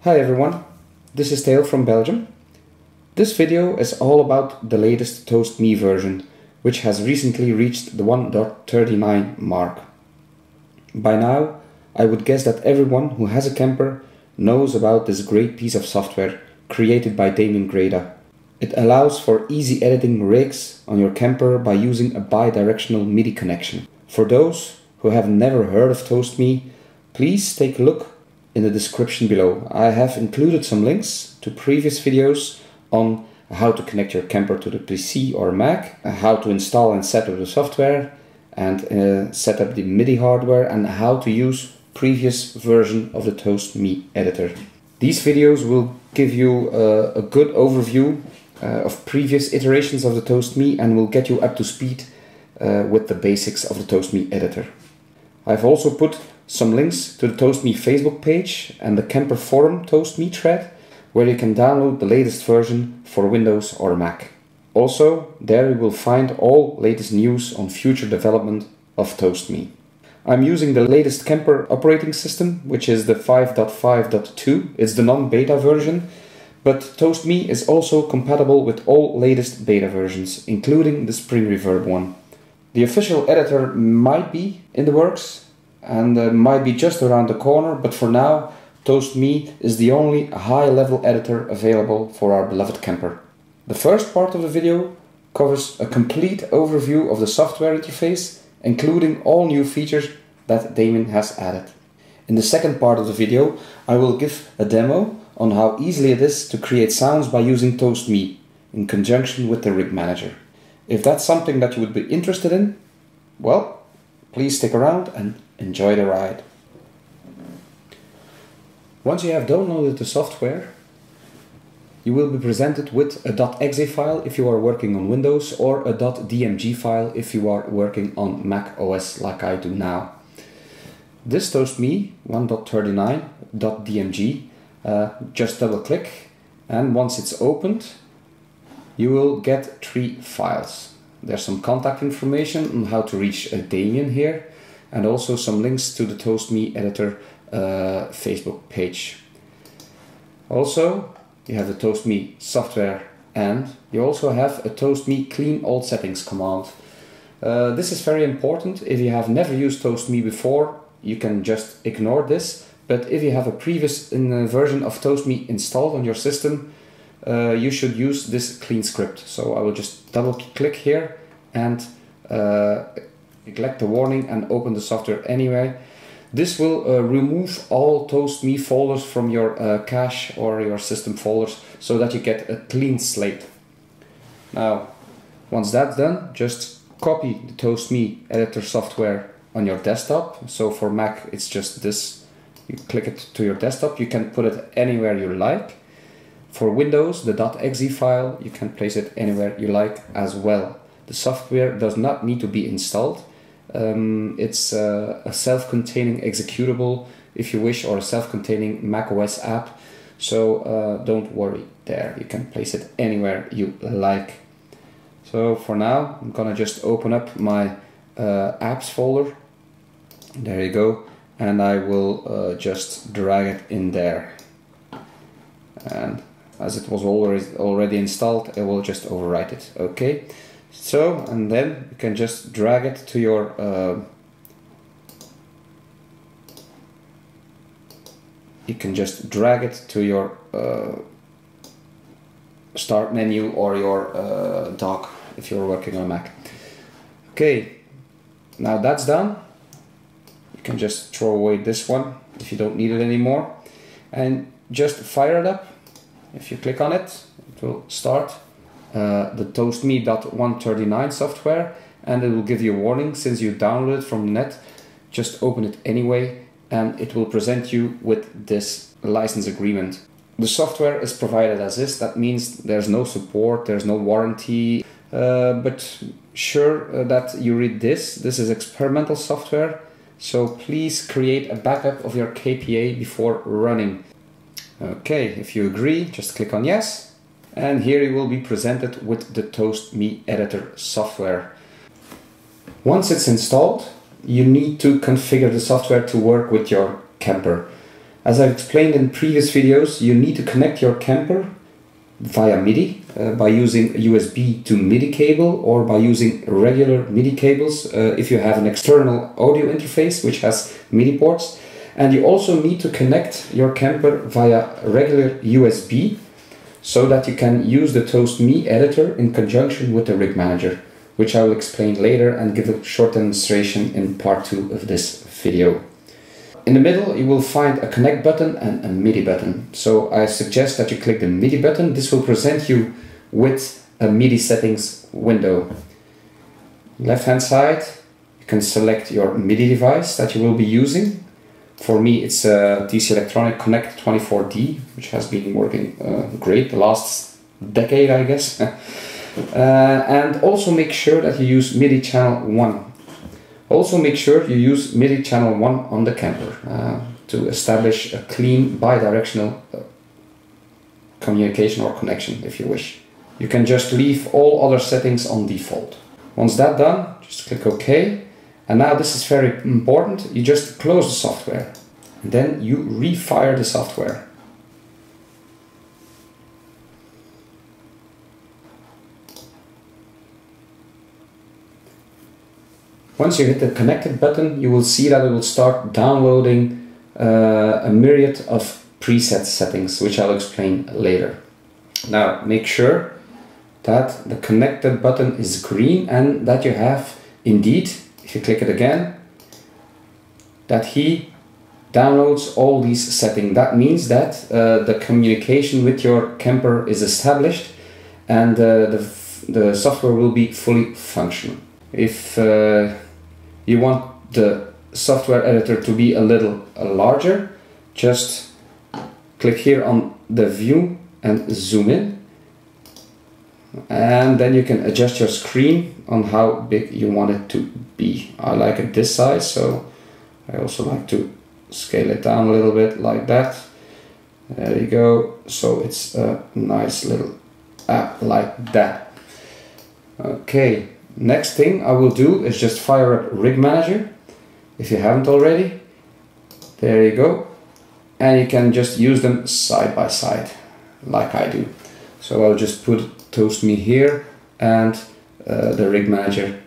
Hi everyone, this is Tijl from Belgium. This video is all about the latest ToastMe version, which has recently reached the 1.39 mark. By now, I would guess that everyone who has a Kemper knows about this great piece of software created by Damian Greda. It allows for easy editing rigs on your Kemper by using a bi-directional MIDI connection. For those who have never heard of ToastMe, please take a look in the description below. I have included some links to previous videos on how to connect your Kemper to the PC or Mac, how to install and set up the software, and set up the MIDI hardware, and how to use previous version of the ToastMe editor. These videos will give you a good overview of previous iterations of the ToastMe and will get you up to speed with the basics of the ToastMe editor. I've also put some links to the ToastMe Facebook page and the Kemper forum ToastMe thread, where you can download the latest version for Windows or Mac. Also, there you will find all latest news on future development of ToastMe. I'm using the latest Kemper operating system, which is the 5.5.2. It's the non-beta version, but ToastMe is also compatible with all latest beta versions, including the Spring Reverb one. The official editor might be in the works and might be just around the corner, but for now, ToastMe is the only high-level editor available for our beloved Kemper. The first part of the video covers a complete overview of the software interface, including all new features that Damian has added. In the second part of the video, I will give a demo on how easily it is to create sounds by using ToastMe in conjunction with the rig manager. If that's something that you would be interested in, well, please stick around and enjoy the ride. Once you have downloaded the software, you will be presented with a .exe file if you are working on Windows, or a .dmg file if you are working on Mac OS like I do now. This ToastMe 1.39.dmg, just double click, and once it's opened, you will get 3 files. There's some contact information on how to reach Damian here, and also some links to the ToastMe editor Facebook page. Also, you have the ToastMe software, and you also have a ToastMe clean all settings command. This is very important. If you have never used ToastMe before, you can just ignore this, but if you have a previous version of ToastMe installed on your system, you should use this clean script. So I will just double click here and neglect the warning and open the software anyway. This will remove all ToastMe folders from your cache or your system folders, so that you get a clean slate. Now, once that's done, just copy the ToastMe editor software on your desktop. So for Mac, it's just this. You click it to your desktop. You can put it anywhere you like. For Windows, the .exe file, you can place it anywhere you like as well. The software does not need to be installed. It's a self-containing executable, if you wish, or a self-containing macOS app. So don't worry there. You can place it anywhere you like. So for now, I'm gonna just open up my apps folder. There you go. And I will just drag it in there. And as it was already installed, I will just overwrite it. Okay. So, and then you can just drag it to your start menu or your dock if you're working on a Mac. Okay, now that's done. You can just throw away this one if you don't need it anymore, and just fire it up. If you click on it, it will start the ToastMe 1.39 software, and it will give you a warning since you downloaded it from the net. Just open it anyway, and it will present you with this license agreement. The software is provided as is. That means there's no support, there's no warranty, but sure that you read this. This is experimental software, so please create a backup of your KPA before running. Okay, if you agree, just click on yes. And here you will be presented with the ToastMe editor software. Once it's installed, you need to configure the software to work with your Kemper. As I've explained in previous videos, you need to connect your Kemper via MIDI by using a USB to MIDI cable or by using regular MIDI cables if you have an external audio interface which has MIDI ports. And you also need to connect your Kemper via regular USB so that you can use the Toast Midi Editor in conjunction with the Rig Manager, which I will explain later and give a short demonstration in part 2 of this video. In the middle you will find a connect button and a MIDI button. So I suggest that you click the MIDI button. This will present you with a MIDI settings window. Left hand side you can select your MIDI device that you will be using. For me it's a TC Electronic Connect 24D, which has been working great the last decade, I guess. And also make sure that you use MIDI channel 1. Also make sure you use MIDI channel 1 on the Kemper to establish a clean bidirectional communication or connection if you wish. You can just leave all other settings on default. Once that's done, just click OK. And now this is very important, you just close the software. And then you refire the software. Once you hit the connected button, you will see that it will start downloading a myriad of preset settings, which I'll explain later. Now, make sure that the connected button is green and that you have indeed, if you click it again, that he downloads all these settings. That means that the communication with your Kemper is established and the software will be fully functional. If you want the software editor to be a little larger, just click here on the view and zoom in, and then you can adjust your screen on how big you want it to be. I like it this size, so I also like to scale it down a little bit like that. There you go, so it's a nice little app like that. Okay. Next thing I will do is just fire up Rig Manager, if you haven't already. There you go. And you can just use them side by side, like I do. So I'll just put Toast Me here and the Rig Manager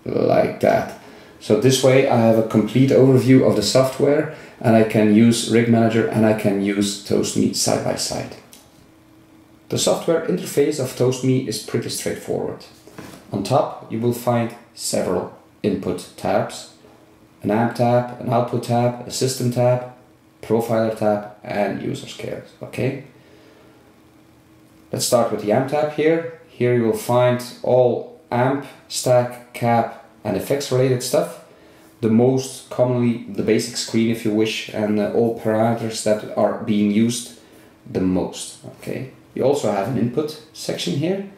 like that. So this way I have a complete overview of the software and I can use Rig Manager and I can use Toast Me side by side. The software interface of Toast Me is pretty straightforward. On top you will find several input tabs, an amp tab, an output tab, a system tab, profiler tab and user scales. Okay, let's start with the amp tab here. Here you will find all amp, stack, cap and effects related stuff. The most commonly the basic screen if you wish, and all parameters that are being used the most. Okay, you also have an input section here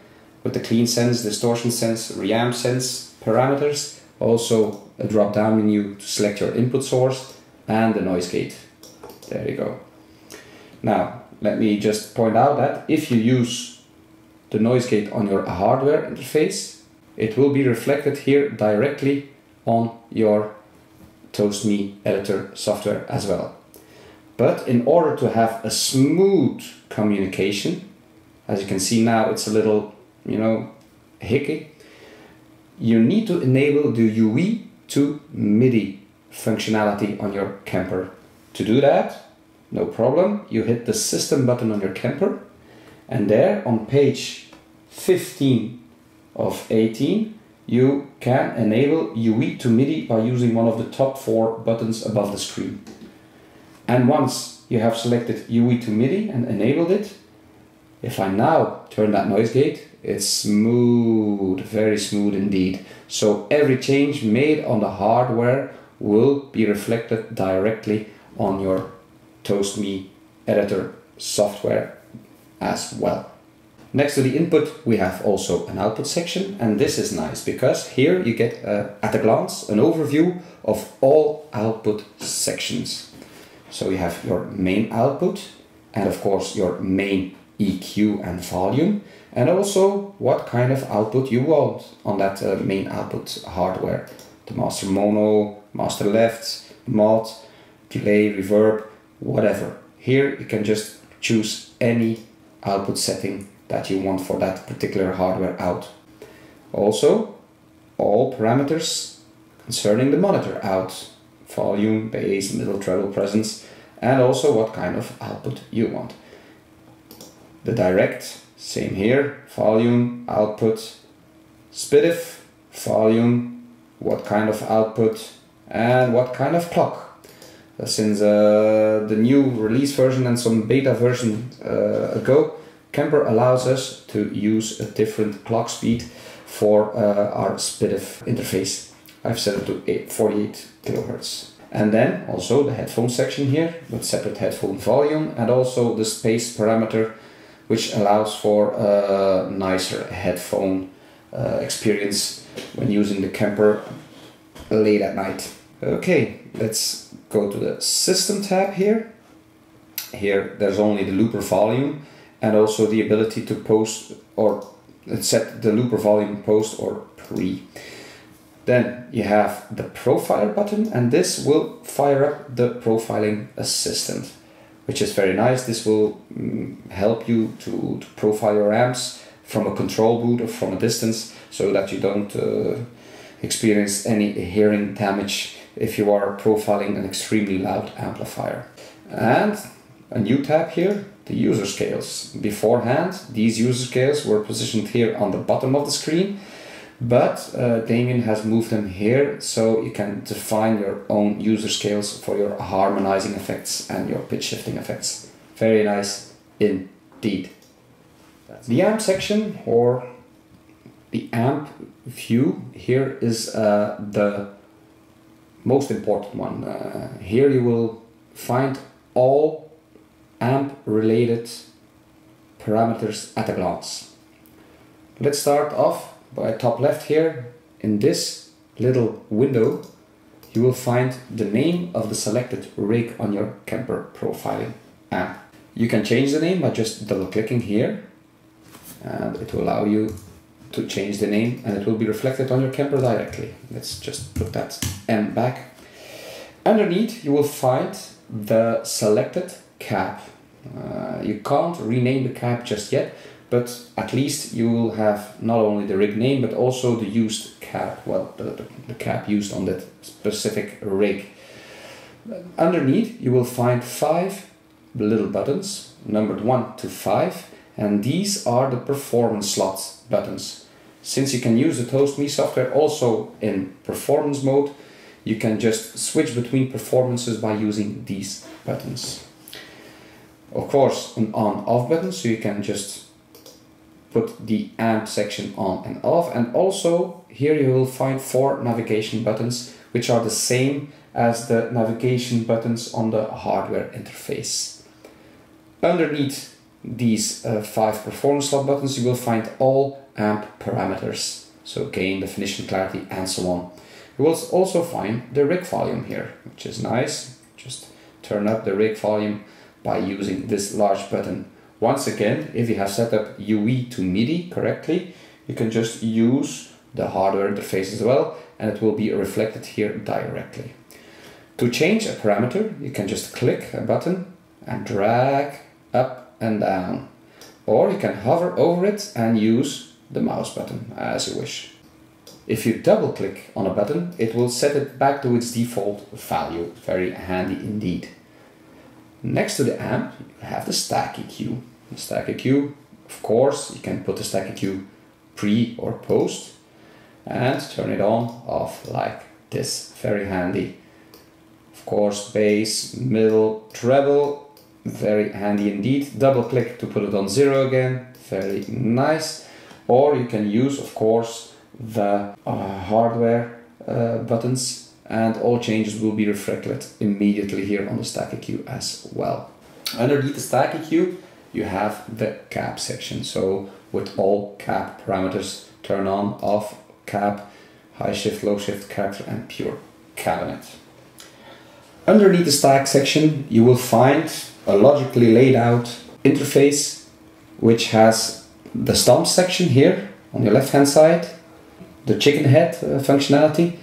with the clean sense, distortion sense, reamp sense parameters, also a drop down menu to select your input source and the noise gate. There you go. Now let me just point out that if you use the noise gate on your hardware interface, it will be reflected here directly on your Toast Midi Editor software as well. But in order to have a smooth communication, as you can see now it's a little, hickey, you need to enable the UE to MIDI functionality on your Kemper. To do that, no problem, you hit the system button on your Kemper and there on page 15 of 18 you can enable UE to MIDI by using one of the top 4 buttons above the screen. And once you have selected UE to MIDI and enabled it, if I now turn that noise gate, it's smooth, very smooth indeed. So every change made on the hardware will be reflected directly on your Toast Midi Editor software as well. Next to the input we have also an output section, and this is nice because here you get at a glance an overview of all output sections. So you have your main output and of course your main EQ and volume, and also what kind of output you want on that main output hardware. The master mono, master left, mod, delay, reverb, whatever. Here you can just choose any output setting that you want for that particular hardware out. Also, all parameters concerning the monitor out, volume, bass, middle, treble, presence, and also what kind of output you want. The direct, same here, volume, output, SPDIF, volume, what kind of output, and what kind of clock. Since the new release version and some beta version ago, Kemper allows us to use a different clock speed for our SPDIF interface. I've set it to 48 kHz. And then also the headphone section here with separate headphone volume, and also the space parameter, which allows for a nicer headphone experience when using the Kemper late at night. Okay, let's go to the system tab here. Here there's only the looper volume and also the ability to post or set the looper volume post or pre. Then you have the profiler button, and this will fire up the profiling assistant, which is very nice. This will help you to profile your amps from a control boot or from a distance, so that you don't experience any hearing damage if you are profiling an extremely loud amplifier. And a new tab here, the user scales. Beforehand, these user scales were positioned here on the bottom of the screen, but Damian has moved them here so you can define your own user scales for your harmonizing effects and your pitch shifting effects. Very nice indeed. The amp section, or the amp view, here is the most important one. Here you will find all amp related parameters at a glance. Let's start off by top left here. In this little window you will find the name of the selected rig on your Kemper profiling amp. You can change the name by just double clicking here, and it will allow you to change the name, and it will be reflected on your Kemper directly. Let's just put that M back. Underneath you will find the selected cab. You can't rename the cab just yet, but at least you will have not only the rig name but also the used cab, well, the cab used on that specific rig. Underneath you will find 5 little buttons, numbered 1 to 5, and these are the performance slot buttons. Since you can use the ToastMe software also in performance mode, you can just switch between performances by using these buttons. Of course, an on-off button, so you can just put the amp section on and off, and also here you will find 4 navigation buttons, which are the same as the navigation buttons on the hardware interface. Underneath these 5 performance slot buttons you will find all amp parameters, so gain, definition, clarity, and so on. You will also find the rig volume here, which is nice. Just turn up the rig volume by using this large button. Once again, if you have set up UE to MIDI correctly, you can just use the hardware interface as well, and it will be reflected here directly. To change a parameter, you can just click a button and drag up and down, or you can hover over it and use the mouse button as you wish. If you double click on a button, it will set it back to its default value. Very handy indeed. Next to the amp, you have the stack EQ. The stack EQ, of course, you can put the stack EQ pre or post and turn it on, off like this. Very handy. Of course, bass, middle, treble, very handy indeed. Double click to put it on 0 again. Very nice. Or you can use, of course, the hardware buttons, and all changes will be reflected immediately here on the stack EQ as well. Underneath the stack EQ you have the cab section, so with all cab parameters, turn on, off, cab, high shift, low shift, character, and pure cabinet. Underneath the stack section you will find a logically laid out interface which has the stomp section here on your left hand side, the chicken head functionality,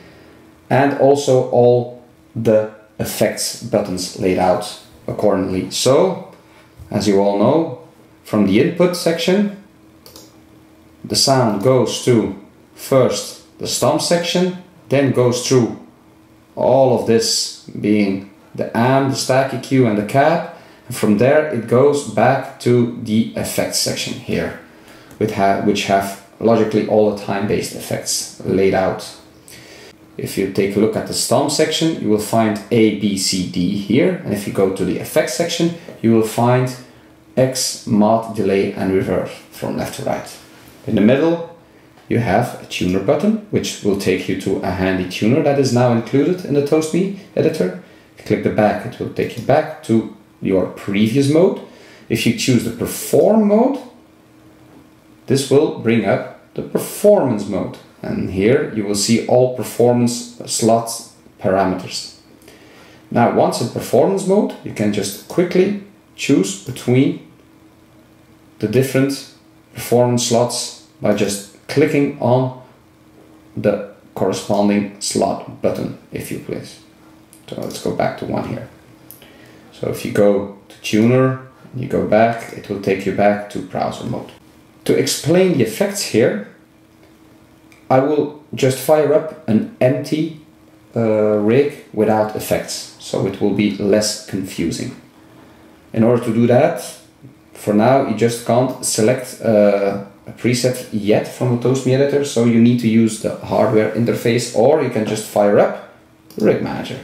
and also all the effects buttons laid out. accordingly. So, as you all know, from the input section, the sound goes to first the stomp section, then goes through all of this being the amp, the stack EQ and the cab, and from there it goes back to the effects section here, which have logically all the time-based effects laid out. If you take a look at the stomp section, you will find A, B, C, D here, and if you go to the effects section, you will find X, mod, delay and reverb from left to right. In the middle, you have a tuner button, which will take you to a handy tuner that is now included in the Toast Midi Editor. If you click the back, it will take you back to your previous mode. If you choose the perform mode, this will bring up the performance mode. And here you will see all performance slots parameters. Now, once in performance mode, you can just quickly choose between the different performance slots by just clicking on the corresponding slot button, if you please. So let's go back to one here. So if you go to tuner, you go back, it will take you back to browser mode. To explain the effects here, I will just fire up an empty rig without effects, so it will be less confusing. In order to do that, for now you just can't select a preset yet from the Toast Midi Editor, so you need to use the hardware interface, or you can just fire up the rig manager.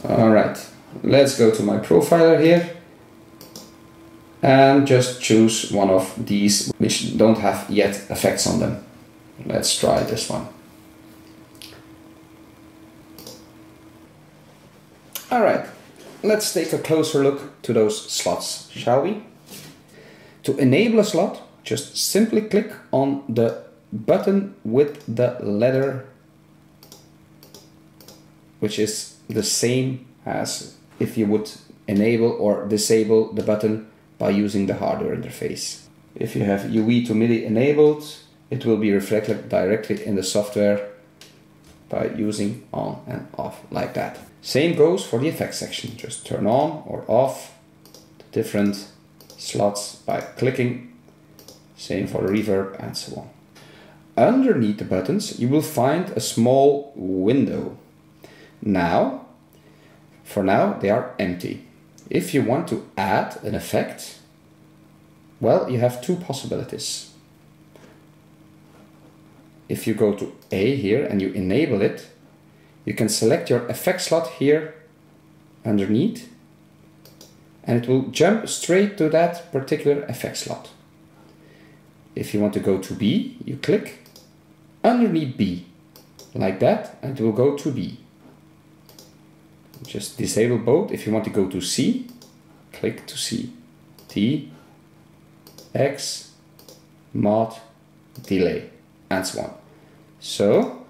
Alright, let's go to my profiler here and just choose one of these which don't have yet effects on them. Let's try this one. Alright, let's take a closer look to those slots, shall we? To enable a slot, just simply click on the button with the letter, which is the same as if you would enable or disable the button by using the hardware interface. If you have UE to MIDI enabled, it will be reflected directly in the software by using on and off like that. Same goes for the effects section. Just turn on or off the different slots by clicking. Same for the reverb and so on. Underneath the buttons, you will find a small window. Now, for now, they are empty. If you want to add an effect, well, you have two possibilities. If you go to A here and you enable it, you can select your effect slot here underneath, and it will jump straight to that particular effect slot. If you want to go to B, you click underneath B, like that, and it will go to B. Just disable both. If you want to go to C, click to C. T, X, mod, delay, and so on. So,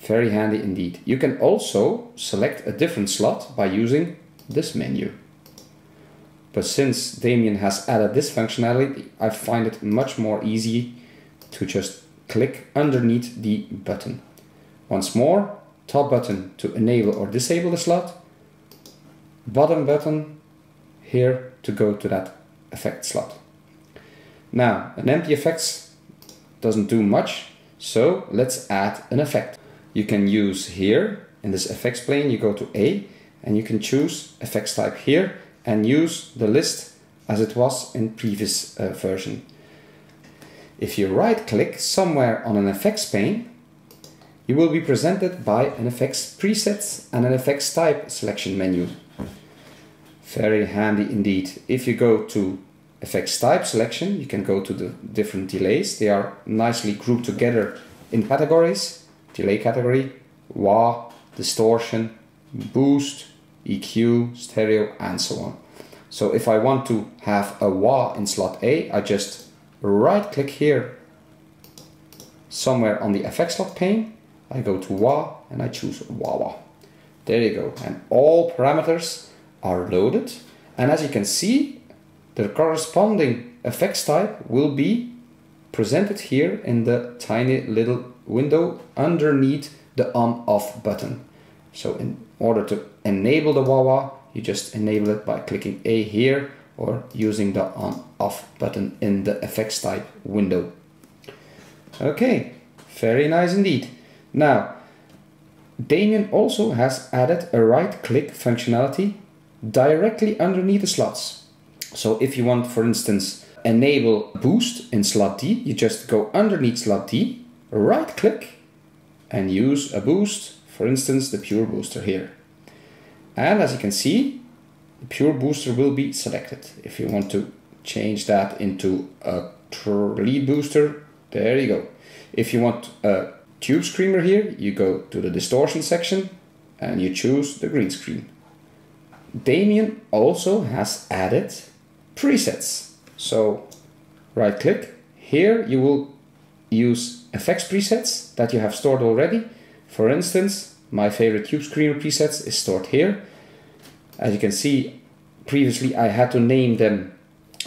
very handy indeed. You can also select a different slot by using this menu. But since Damian has added this functionality, I find it much more easy to just click underneath the button. Once more, top button to enable or disable the slot, bottom button here to go to that effect slot. Now, an empty effects doesn't do much, so let's add an effect. You can use here in this effects pane, you go to A and you can choose effects type here and use the list as it was in previous version. If you right click somewhere on an effects pane, you will be presented by an effects presets and an effects type selection menu. Very handy indeed. If you go to effects type selection, you can go to the different delays. They are nicely grouped together in categories. Delay category, wah, distortion, boost, EQ, stereo, and so on. So if I want to have a wah in slot A, I just right click here somewhere on the effects slot pane. I go to wah and I choose wah wah. There you go. And all parameters are loaded. And as you can see, the corresponding effects type will be presented here in the tiny little window underneath the on-off button. So in order to enable the wah-wah, you just enable it by clicking A here or using the on-off button in the effects type window. Okay, very nice indeed. Now, Damian also has added a right-click functionality directly underneath the slots. So if you want, for instance, enable boost in slot D, you just go underneath slot D, right-click, and use a boost, for instance, the pure booster here. And as you can see, the pure booster will be selected. If you want to change that into a lead booster, there you go. If you want a tube screamer here, you go to the distortion section and you choose the green screen. Damian also has added presets. So right click, here you will use effects presets that you have stored already. For instance, my favorite tube screamer presets is stored here. As you can see, previously I had to name them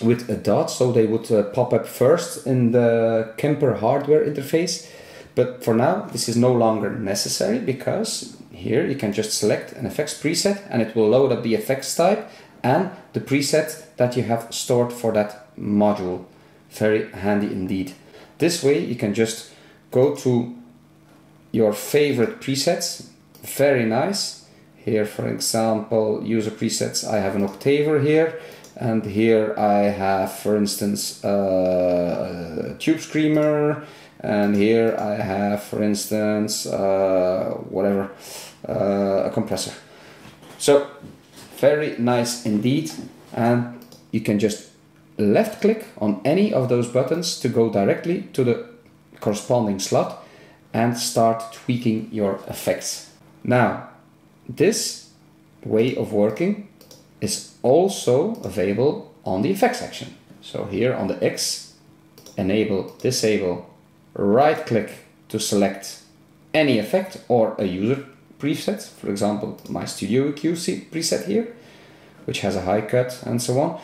with a dot, so they would pop up first in the Kemper hardware interface. But for now, this is no longer necessary, because here you can just select an effects preset and it will load up the effects type and the preset that you have stored for that module. Very handy indeed. This way you can just go to your favorite presets. Very nice. Here, for example, user presets, I have an octaver here, and here I have, for instance, a tube screamer, and here I have, for instance, a compressor. So very nice indeed, and you can just left click on any of those buttons to go directly to the corresponding slot and start tweaking your effects. Now, this way of working is also available on the effects section. So here on the X, enable, disable, right click to select any effect or a user preset, for example my Studio EQ preset here, which has a high cut and so on,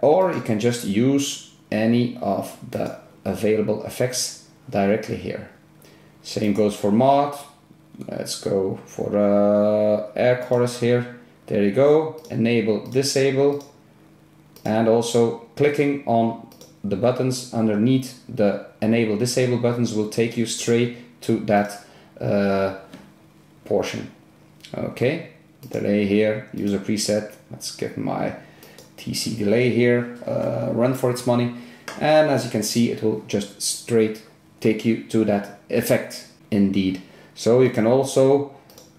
or you can just use any of the available effects directly here. Same goes for mod. Let's go for air chorus here. There you go, enable, disable, and also clicking on the buttons underneath the enable, disable buttons will take you straight to that portion. Okay, delay here, user preset, let's get my TC delay here, run for its money, and as you can see it will just straight take you to that effect indeed. So you can also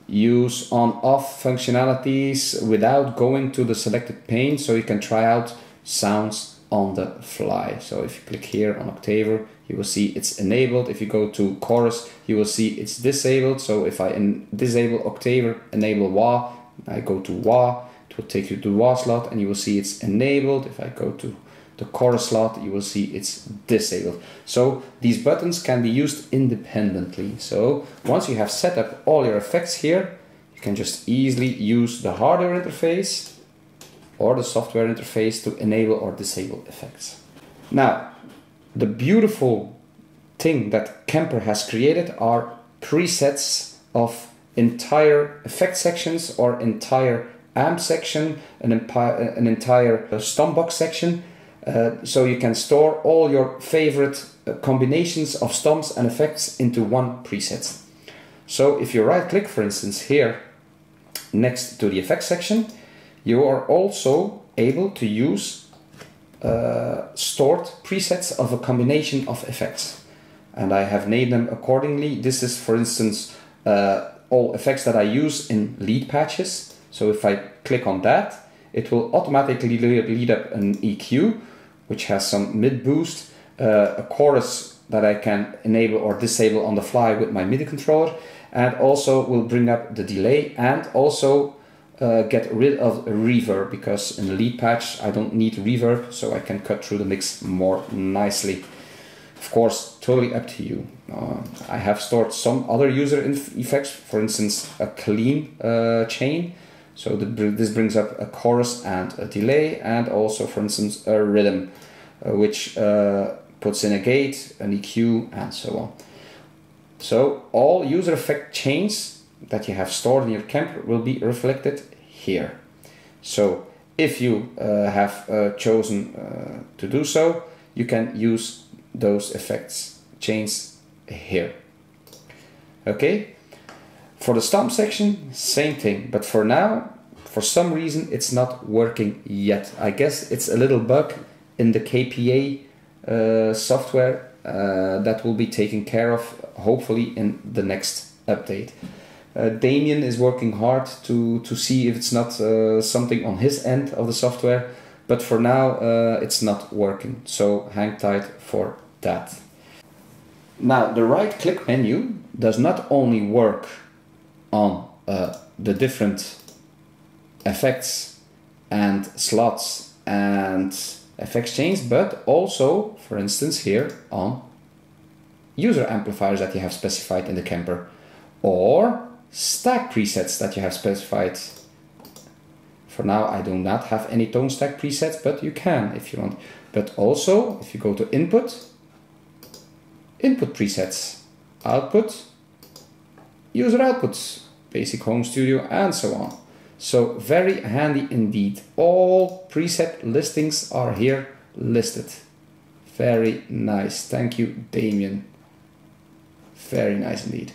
use on-off functionalities without going to the selected pane, so you can try out sounds on the fly. So if you click here on octaver, you will see it's enabled. If you go to chorus, you will see it's disabled. So if I disable octaver, enable wah, I go to wah, it will take you to wah slot and you will see it's enabled. If I go to the chorus slot, you will see it's disabled. So these buttons can be used independently. So once you have set up all your effects here, you can just easily use the hardware interface or the software interface to enable or disable effects. Now, the beautiful thing that Kemper has created are presets of entire effect sections or entire amp section, an entire stomp box section. So you can store all your favorite combinations of stomps and effects into one preset. So if you right click, for instance, here next to the effects section, you are also able to use stored presets of a combination of effects. And I have named them accordingly. This is, for instance, all effects that I use in lead patches. So if I click on that, it will automatically lead up an EQ, which has some mid boost, a chorus that I can enable or disable on the fly with my MIDI controller, and also will bring up the delay and also get rid of reverb, because in the lead patch I don't need reverb, so I can cut through the mix more nicely. Of course, totally up to you. I have stored some other user effects, for instance a clean chain. So this brings up a chorus and a delay, and also, for instance, a rhythm, which puts in a gate, an EQ, and so on. So all user effect chains that you have stored in your Kemper will be reflected here. So if you have chosen to do so, you can use those effects chains here. Okay, for the stomp section, same thing, but for now, for some reason, it's not working yet. I guess it's a little bug in the KPA software that will be taken care of, hopefully, in the next update. Damian is working hard to see if it's not something on his end of the software, but for now it's not working, so hang tight for that. Now, the right click menu does not only work on the different effects and slots and effects chains, but also, for instance, here on user amplifiers that you have specified in the Kemper, or stack presets that you have specified. For now, I do not have any tone stack presets, but you can if you want. But also, if you go to input presets, output, user outputs, basic home studio, and so on. So very handy indeed. All preset listings are here listed. Very nice. Thank you, Damian. Very nice indeed.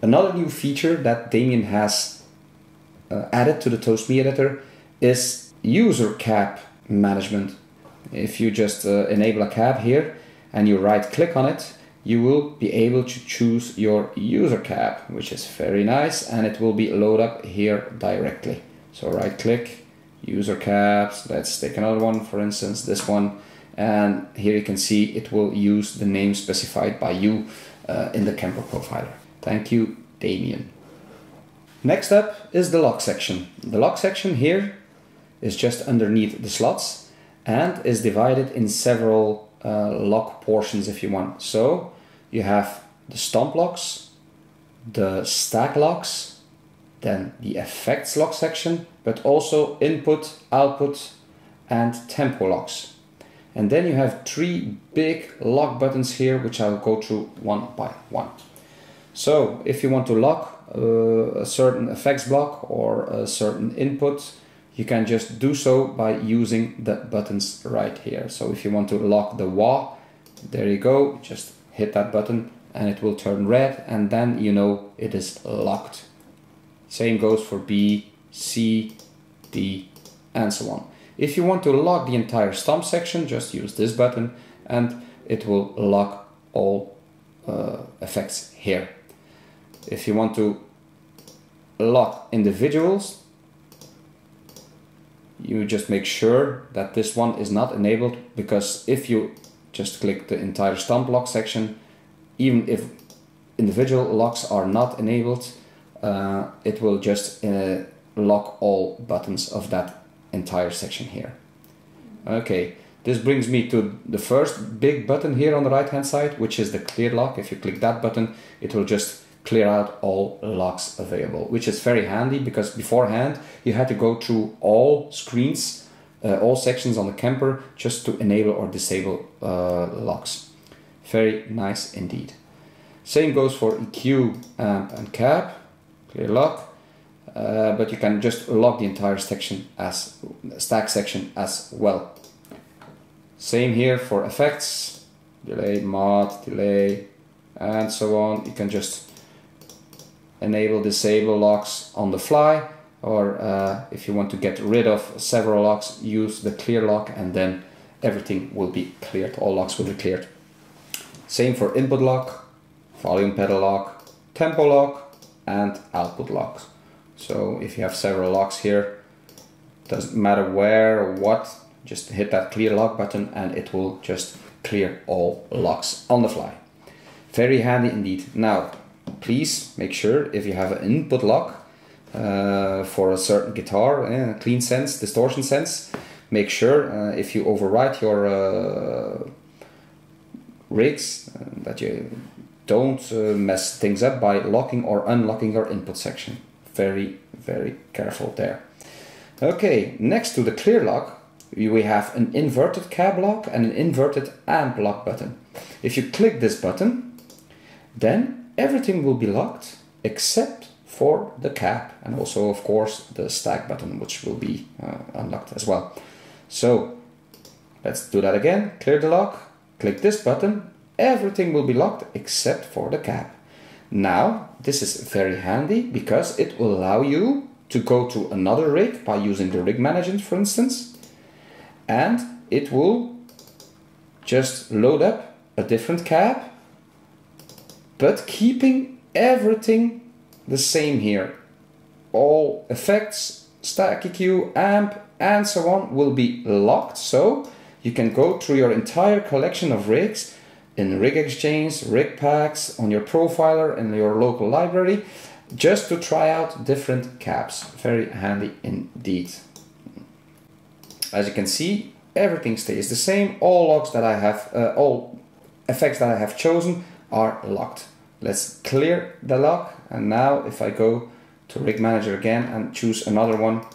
Another new feature that Damian has added to the Toast Midi Editor is user cab management. If you just enable a cab here and you right click on it, you will be able to choose your user cab, which is very nice, and it will be loaded up here directly. So right click, user cabs, let's take another one, for instance this one, and here you can see it will use the name specified by you in the Kemper profiler. Thank you, Damian. Next up is the lock section. The lock section here is just underneath the slots and is divided in several lock portions if you want. So you have the stomp locks, the stack locks, then the effects lock section, but also input, output, and tempo locks. And then you have three big lock buttons here, which I'll go through one by one. So if you want to lock a certain effects block or a certain input, you can just do so by using the buttons right here. So if you want to lock the wah, there you go, just hit that button and it will turn red, and then you know it is locked. Same goes for B, C, D, and so on. If you want to lock the entire stomp section, just use this button and it will lock all effects here. If you want to lock individuals, you just make sure that this one is not enabled, because if you just click the entire stomp lock section, even if individual locks are not enabled, it will just lock all buttons of that entire section here. Okay, this brings me to the first big button here on the right hand side, which is the clear lock. If you click that button, it will just clear out all locks available, which is very handy, because beforehand you had to go through all screens, all sections on the Kemper, just to enable or disable locks. Very nice indeed. Same goes for EQ, amp, and cab, clear lock, but you can just lock the entire section as stack section as well. Same here for effects, delay, mod, delay, and so on. You can just enable, disable locks on the fly, or if you want to get rid of several locks, use the clear lock, and then everything will be cleared, all locks will be cleared. Same for input lock, volume pedal lock, tempo lock, and output lock. So if you have several locks here, doesn't matter where or what, just hit that clear lock button and it will just clear all locks on the fly. Very handy indeed. Now, please make sure if you have an input lock for a certain guitar, clean sense, distortion sense, make sure if you overwrite your rigs that you don't mess things up by locking or unlocking your input section. Very, very careful there. Okay, next to the clear lock, we have an inverted cab lock and an inverted amp lock button. If you click this button, then everything will be locked except for the cap, and also of course the stack button, which will be unlocked as well. So let's do that again. Clear the lock, click this button, everything will be locked except for the cap. Now this is very handy because it will allow you to go to another rig by using the rig manager, for instance, and it will just load up a different cap, but keeping everything the same here. All effects, stack EQ, amp, and so on will be locked, so you can go through your entire collection of rigs in Rig Exchange, rig packs, on your profiler, in your local library, just to try out different caps. Very handy indeed. As you can see, everything stays the same. All locks that I have, all effects that I have chosen are locked. Let's clear the lock, and now if I go to Rig Manager again and choose another one,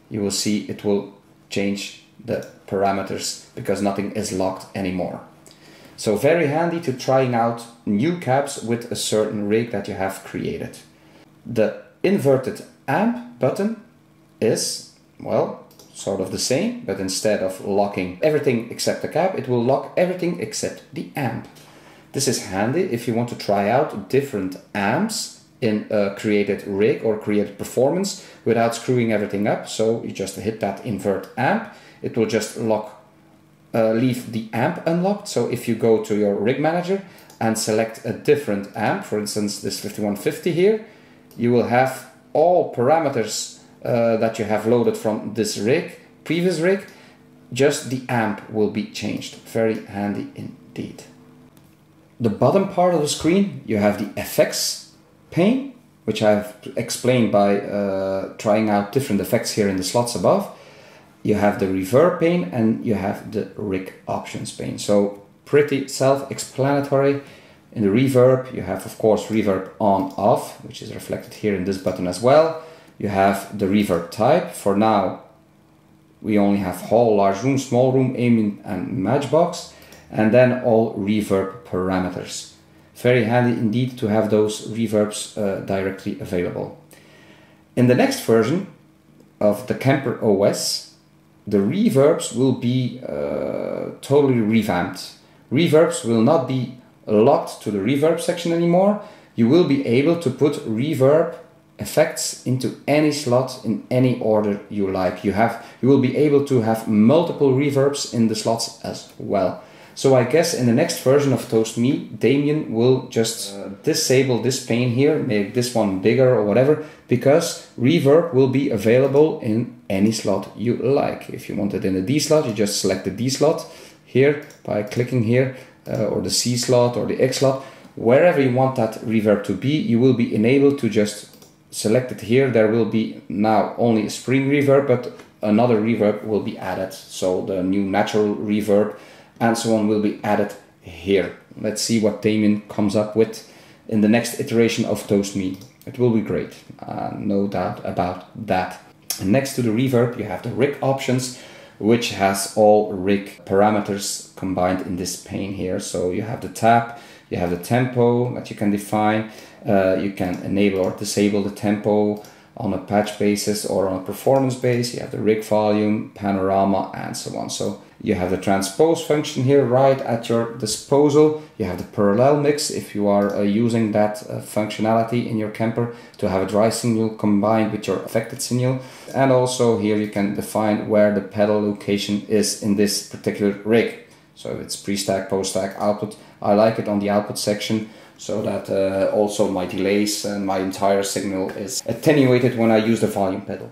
you will see it will change the parameters because nothing is locked anymore. So very handy to trying out new caps with a certain rig that you have created. The inverted amp button is, well, sort of the same, but instead of locking everything except the cap, it will lock everything except the amp. This is handy if you want to try out different amps in a created rig or created performance without screwing everything up. So you just hit that invert amp, it will just leave the amp unlocked. So if you go to your rig manager and select a different amp, for instance this 5150 here, you will have all parameters that you have loaded from this rig, previous rig, just the amp will be changed. Very handy indeed. The bottom part of the screen, you have the effects pane, which I've explained by trying out different effects here in the slots above. You have the reverb pane and you have the rig options pane. So pretty self-explanatory. In the reverb, you have of course reverb on off, which is reflected here in this button as well. You have the reverb type. For now, we only have hall, large room, small room, ambient and matchbox, and then all reverb parameters. Very handy indeed to have those reverbs directly available. In the next version of the Kemper OS, the reverbs will be totally revamped. Reverbs will not be locked to the reverb section anymore. You will be able to put reverb effects into any slot in any order you like. You will be able to have multiple reverbs in the slots as well. So I guess in the next version of ToastMe, Damian will just disable this pane here, make this one bigger or whatever, because reverb will be available in any slot you like. If you want it in a D slot, you just select the D slot here by clicking here, or the C slot or the X slot. Wherever you want that reverb to be, you will be enabled to just select it here. There will be now only a spring reverb, but another reverb will be added. So the new natural reverb and so on will be added here. Let's see what Damian comes up with in the next iteration of ToastMe. It will be great, no doubt about that. And next to the reverb, you have the rig options, which has all rig parameters combined in this pane here. So you have the tap, you have the tempo that you can define, you can enable or disable the tempo on a patch basis or on a performance base. You have the rig volume, panorama, and so on. So you have the transpose function here right at your disposal. You have the parallel mix if you are using that functionality in your Kemper to have a dry signal combined with your affected signal. And also here you can define where the pedal location is in this particular rig. So if it's pre-stack, post-stack, output, I like it on the output section, so that also my delays and my entire signal is attenuated when I use the volume pedal.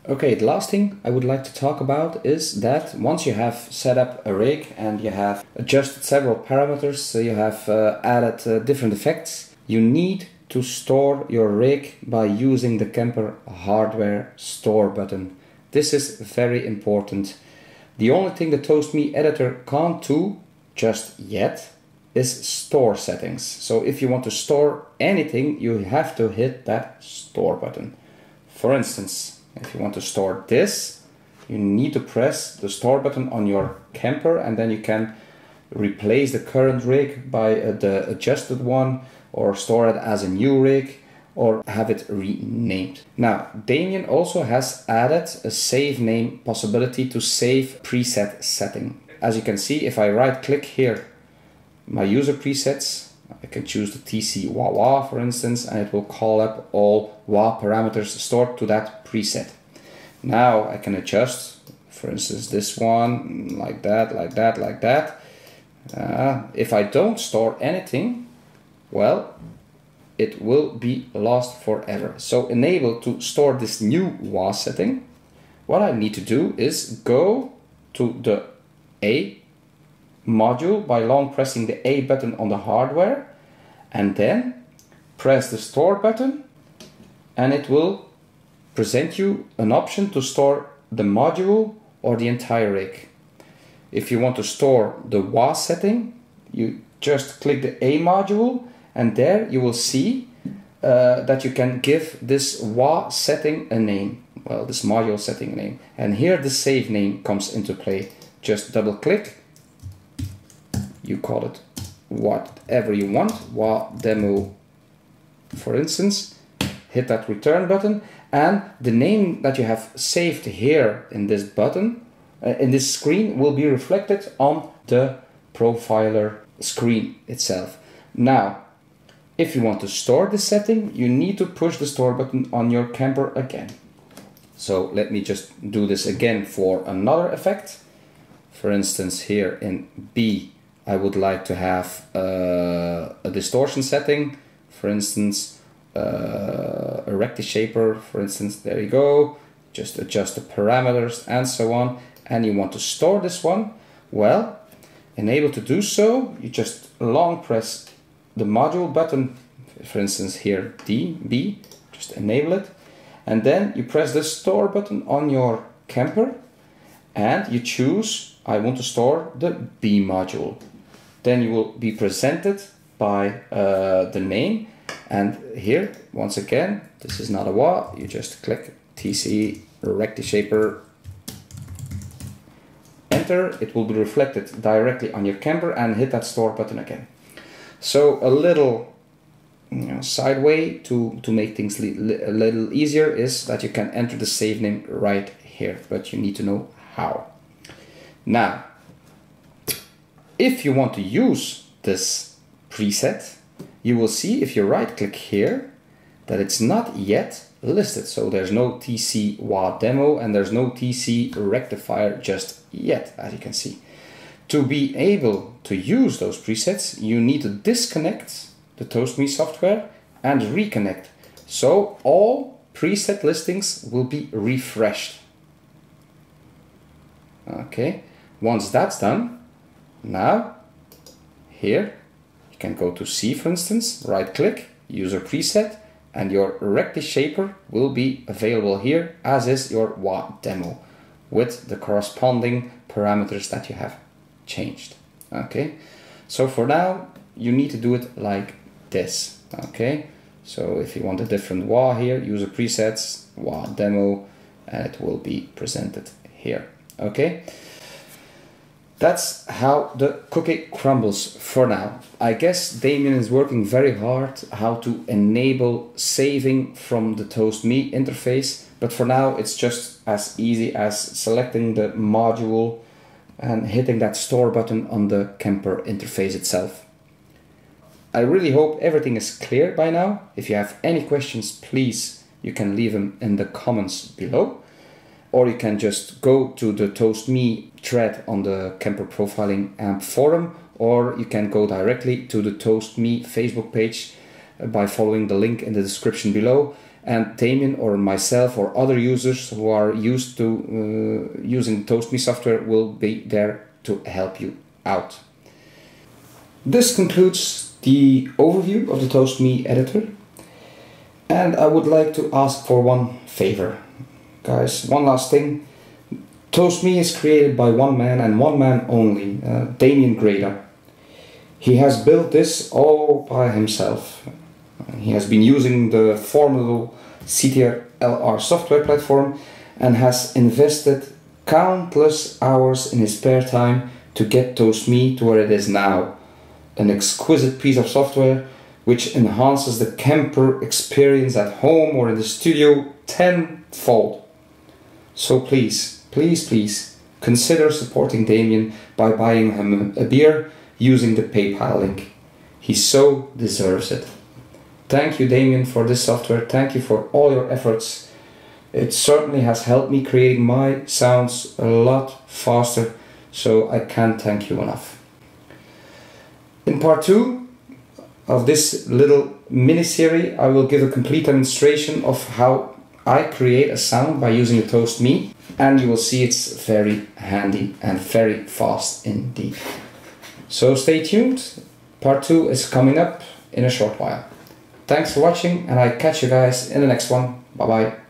Okay, the last thing I would like to talk about is that once you have set up a rig and you have adjusted several parameters, so you have added different effects, you need to store your rig by using the Kemper hardware store button. This is very important. The only thing the ToastMe editor can't do just yet is store settings. So if you want to store anything, you have to hit that store button. For instance, if you want to store this, you need to press the store button on your Kemper, and then you can replace the current rig by the adjusted one or store it as a new rig. or have it renamed. Now, Damian also has added a save name possibility to save preset setting. As you can see, if I right click here, my user presets, I can choose the TC wah-wah for instance, and it will call up all wah parameters stored to that preset. Now I can adjust, for instance, this one, like that, like that, like that. If I don't store anything, well, it will be lost forever. So enable to store this new wah setting, what I need to do is go to the A module by long pressing the A button on the hardware, and then press the store button, and it will present you an option to store the module or the entire rig. If you want to store the wah setting, you just click the A module, and there you will see that you can give this wah setting a name, well, this module setting a name, and here the save name comes into play. Just double click, you call it whatever you want, wah demo for instance, hit that return button, and the name that you have saved here in this button, in this screen, will be reflected on the profiler screen itself. Now, if you want to store the setting, you need to push the store button on your Kemper again. So let me just do this again for another effect. For instance, here in B, I would like to have a distortion setting, for instance, a recti-shaper, for instance, there you go, just adjust the parameters and so on, and you want to store this one, well, enable to do so, you just long press the module button, for instance here B, just enable it, and then you press the store button on your Kemper, and you choose, I want to store the B module. Then you will be presented by the name, and here, once again, this is not a wah, you just click TC recti-shaper, enter, it will be reflected directly on your Kemper, and hit that store button again. So a little side way to make things a little easier is that you can enter the save name right here, but you need to know how. Now, if you want to use this preset, you will see if you right click here that it's not yet listed. So there's no TC wah demo and there's no TC rectifier just yet, as you can see. To be able to use those presets, you need to disconnect the ToastMe software and reconnect. So all preset listings will be refreshed. Okay, once that's done, now here you can go to C, for instance, right click, user preset, and your recti-shaper will be available here, as is your wah demo with the corresponding parameters that you have changed. Okay, so for now you need to do it like this. Okay, so if you want a different wah here, user presets, wah demo, and it will be presented here. Okay, that's how the cookie crumbles for now. I guess Damian is working very hard how to enable saving from the ToastMe interface, but for now it's just as easy as selecting the module and hitting that store button on the Kemper interface itself. I really hope everything is clear by now. If you have any questions, please, you can leave them in the comments below. Or you can just go to the ToastMe thread on the Kemper Profiling Amp forum, or you can go directly to the ToastMe Facebook page by following the link in the description below. And Damian or myself or other users who are used to using the ToastMe software will be there to help you out. This concludes the overview of the ToastMe editor. And I would like to ask for one favor. Guys, one last thing. ToastMe is created by one man and one man only, Damian Greda. He has built this all by himself. He has been using the formidable CTR-LR software platform and has invested countless hours in his spare time to get ToastMe to where it is now. An exquisite piece of software which enhances the Kemper experience at home or in the studio tenfold. So please, please, please consider supporting Damian by buying him a beer using the PayPal link. He so deserves it. Thank you, Damian, for this software. Thank you for all your efforts. It certainly has helped me creating my sounds a lot faster, so I can't thank you enough. In part 2 of this little mini-series, I will give a complete demonstration of how I create a sound by using the Toast Me, and you will see it's very handy and very fast indeed. So stay tuned, part 2 is coming up in a short while. Thanks for watching, and I catch you guys in the next one. Bye bye.